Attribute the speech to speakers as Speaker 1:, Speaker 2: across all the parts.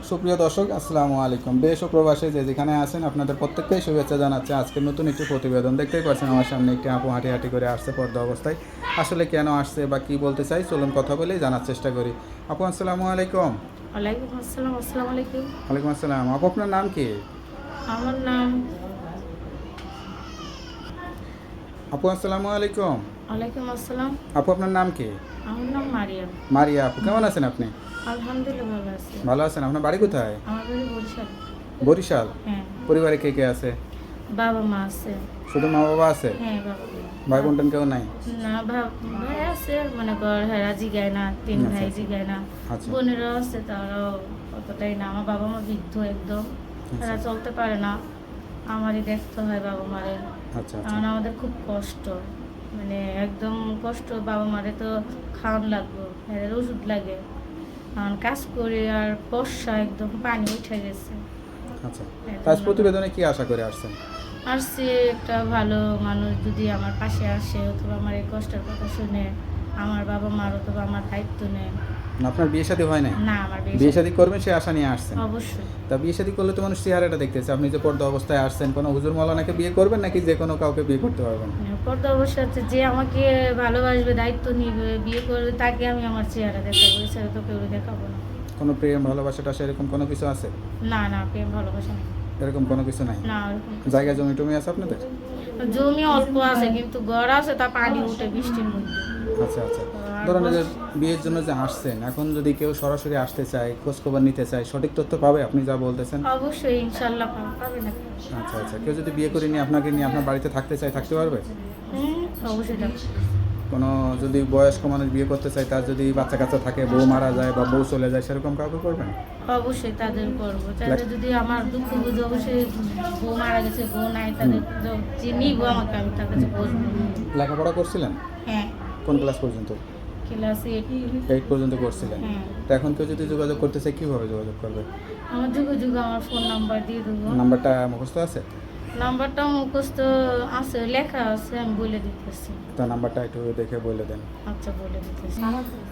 Speaker 1: সুপ্রিয় দর্শক, আসসালামু আলাইকুম। দেশ ও প্রবাসে যে যেখানে আছেন আপনাদের প্রত্যেককেই শুভেচ্ছা জানাচ্ছে। আজকে নতুন একটি প্রতিবেদন দেখতেই পাচ্ছেন আমার সামনে একটি আপু হাঁটি হাঁটি করে আসছে পর্দা অবস্থায়। আসলে কেন আসছে বা কী বলতে চাই চলুন কথা বলেই জানার চেষ্টা করি। আপু আসসালামু আলাইকুম।
Speaker 2: ওয়ালাইকুম আসসালাম। আসসালামু আলাইকুম।
Speaker 1: ওয়ালাইকুম আসসালাম। আপু আপনার নাম কি?
Speaker 2: আমার নাম
Speaker 1: আপু আসসালামু আলাইকুম।
Speaker 2: ওয়ালাইকুম আসসালাম।
Speaker 1: আপু আপনার নাম কি?
Speaker 2: আমার নাম মারিয়াম।
Speaker 1: মারিয়া আপু, কেমন আছেন আপনি?
Speaker 2: আলহামদুলিল্লাহ ভালো আছি।
Speaker 1: ভালো আছেন? আপনার বাড়ি কোথায়?
Speaker 2: আমার বাড়ি বরিশাল।
Speaker 1: বরিশাল।
Speaker 2: হ্যাঁ।
Speaker 1: পরিবারে কে কে আছে?
Speaker 2: বাবা মা আছে।
Speaker 1: শুধু মা বাবা আছে?
Speaker 2: হ্যাঁ বাবা।
Speaker 1: ভাই বোন কেউ নাই?
Speaker 2: না ভাই আছে, মনে কর হেরা জিগায় না, তিন
Speaker 1: আচ্ছা,
Speaker 2: ভাই
Speaker 1: আচ্ছা।
Speaker 2: জিগায় না।
Speaker 1: আচ্ছা
Speaker 2: বোনেরাও আছে, তারাও অতটাই না। আমার বাবা মা বৃদ্ধ একদম,
Speaker 1: আচ্ছা
Speaker 2: এরা চলতে পারে না, আমারই দেখতে হয় বাবা মারে।
Speaker 1: আচ্ছা আচ্ছা
Speaker 2: কারণ আমাদের খুব কষ্ট, মানে একদম কষ্ট। বাবা মারে তো খাওয়ান লাগবে, এদের ওষুধ লাগে, কারণ কাজ করে আর বর্ষা একদম পানি উঠে গেছে।
Speaker 1: আচ্ছা। আজ প্রতিবেদনে কি আশা করে আসছেন?
Speaker 2: আর সে একটা ভালো মানুষ যদি আমার পাশে আসে, অথবা আমার এই কষ্টের কথা শুনে আমার বাবা মার অথবা আমার দায়িত্ব নেয়।
Speaker 1: আপনার বিয়ে শাদী হয় নাই?
Speaker 2: না, আমার
Speaker 1: বিয়ে শাদী করবেন সে আশা নিয়ে আসছেন।
Speaker 2: অবশ্যই।
Speaker 1: তা বিয়ে শাদী করলে তো মানুষ চেহারাটা দেখতেছে। আপনি যে পর্দা অবস্থায় আসছেন, কোনো হুজুর মৌলানাকে বিয়ে করবেন নাকি যে কোনো কাউকে বিয়ে করতে পারবেন?
Speaker 2: পর্দা অবশ্যই আছে, যে আমাকে ভালোবাসবে, দায়িত্ব নিবে, বিয়ে করবে, তাকে আমি আমার চেহারা দেখাবো, এছাড়া তো কেউ দেখাবো না।
Speaker 1: কোনো প্রেম ভালোবাসাটা সেরকম কোনো কিছু আছে?
Speaker 2: না না, প্রেম ভালোবাসা নেই।
Speaker 1: এরকম কোনো কিছু নাই?
Speaker 2: না, ওরকম কিছু
Speaker 1: জায়গা জমি টমি আছে আপনাদের?
Speaker 2: জমি অল্প আছে, কিন্তু ঘর আছে, তা পানি উঠে বৃষ্টির মধ্যে।
Speaker 1: আচ্ছা আচ্ছা। ধরুন যে বিয়ের জন্য যে আসছেন, এখন যদি কেউ সরাসরি আসতে চায়, খোঁজখবর নিতে চায়, সঠিক তথ্য পাবে আপনি যা বলতেছেন?
Speaker 2: অবশ্যই, ইনশাল্লাহ পাবে না।
Speaker 1: আচ্ছা আচ্ছা। কেউ যদি বিয়ে করে নিয়ে আপনাকে নিয়ে আপনার বাড়িতে থাকতে চায়, থাকতে পারবে?
Speaker 2: অবশ্যই যাবে।
Speaker 1: কোনো যদি বয়স্ক মানুষ বিয়ে করতে চায়, তার যদি বাচ্চা কাচ্চা থাকে, বউ মারা যায় বা বউ চলে যায়, সেরকম কাউকে করবেন?
Speaker 2: অবশ্যই তাদের করবো, তাদের যদি আমার দুঃখ বুঝে, অবশ্যই বউ মারা গেছে, বউ নাই, তাদের চিনিব আমাকে, আমি তার কাছে বসবো।
Speaker 1: লেখাপড়া করছিলেন?
Speaker 2: হ্যাঁ,
Speaker 1: কোন ক্লাস পর্যন্ত?
Speaker 2: ক্লাস
Speaker 1: 8 পর্যন্ত করছিলেন।
Speaker 2: হ্যাঁ।
Speaker 1: তো এখন কেউ যদি যোগাযোগ করতে চায়, কীভাবে যোগাযোগ করবে?
Speaker 2: আমার যুগে যুগে আমার ফোন নাম্বার দিয়ে দেবো।
Speaker 1: নাম্বারটা মুখস্থ আছে?
Speaker 2: নাম্বারটা মুখস্থ আছে, লেখা আছে, আমি বলে দিতেছি।
Speaker 1: তা নাম্বারটা একটু দেখে বলে দেন।
Speaker 2: আচ্ছা, বলে দিতেছি।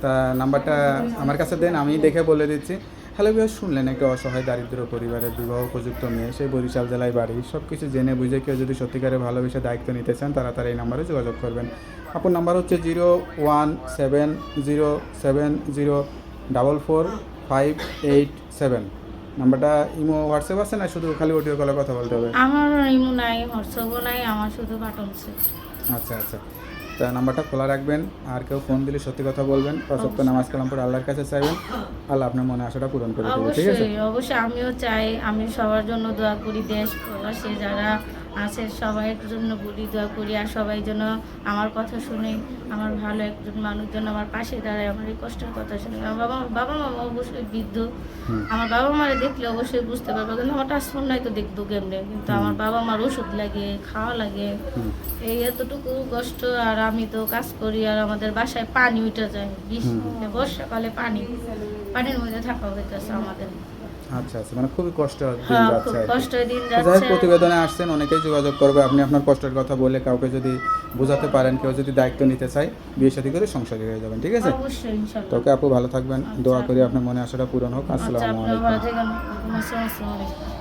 Speaker 1: তা নাম্বারটা আমার কাছে দেন, আমি দেখে বলে দিচ্ছি। হ্যালো ভিউয়ার্স, শুনলেন একটা অসহায় দারিদ্র পরিবারের বিবাহ উপযুক্ত মেয়ে, সেই বরিশাল জেলায় বাড়ি। সব কিছু জেনে বুঝে কেউ যদি সত্যিকারে ভালোবেসে দায়িত্ব নিতে চান, তারা এই নাম্বারে যোগাযোগ করবেন। আপনার নাম্বার হচ্ছে 01707044587। নাম্বারটা ইমো হোয়াটসঅ্যাপ আছে না শুধু খালি অডিও কলে কথা বলতে হবে?
Speaker 2: আমার ইমো নাই, হোয়াটসঅ্যাপও নাই, আমার শুধু বাটন সেট।
Speaker 1: আচ্ছা আচ্ছা। তা নাম্বারটা খোলা রাখবেন, আর কেউ ফোন দিলে সত্যি কথা বলবেন, পাঁচ নামাজ কালাম পড়ে আল্লাহর কাছে চাইবেন, আল্লাহ আপনার মনে আশাটা পূরণ করে দেবে। ঠিক আছে?
Speaker 2: অবশ্যই অবশ্যই, আমিও চাই, আমি সবার জন্য দোয়া করি, দেশ প্রবাসী যারা আছে সবাইয়ের জন্য বলি, দোয়া করি, আর সবাই যেন আমার কথা শুনে, আমার ভালো একজন মানুষ যেন আমার পাশে দাঁড়ায়, আমার এই কষ্টের কথা শুনে। আমার বাবা মা অবশ্যই বৃদ্ধ, আমার বাবা মারে দেখলে অবশ্যই বুঝতে পারবো, কিন্তু আমার টাচফোন নাই তো দেখবো কেমনে, কিন্তু আমার বাবা মার ওষুধ লাগে, খাওয়া লাগে, এই এতটুকু কষ্ট। আর আমি তো কাজ করি, আর আমাদের বাসায় পানি উঠে যায়, বর্ষাকালে পানির মধ্যে থাকা হইতেছে আমাদের।
Speaker 1: আচ্ছা আচ্ছা, মানে খুবই কষ্ট দিন
Speaker 2: হ্যাঁ, খুব
Speaker 1: যাচ্ছে আর কি।
Speaker 2: কষ্টের দিন
Speaker 1: যাই হোক,
Speaker 2: যাচ্ছে।
Speaker 1: প্রতিবেদনে আসছেন, অনেকেই যোগাযোগ করবে। আপনি আপনার কষ্টের কথা বলে কাউকে যদি বোঝাতে পারেন, কেউ যদি দায়িত্ব নিতে চায়, বিয়ে শাদী করে সংসারী হয়ে যাবেন। ঠিক আছে?
Speaker 2: অবশ্যই, ইনশাআল্লাহ।
Speaker 1: তোকে আপু ভালো থাকবেন, দোয়া করি আপনার মনে আশাটা পূরণ হোক।
Speaker 2: আচ্ছা,
Speaker 1: আসসালামু
Speaker 2: আপনারা ভালো
Speaker 1: আলাইকুম।
Speaker 2: থাকেন। আসসালামু আলাইকুম।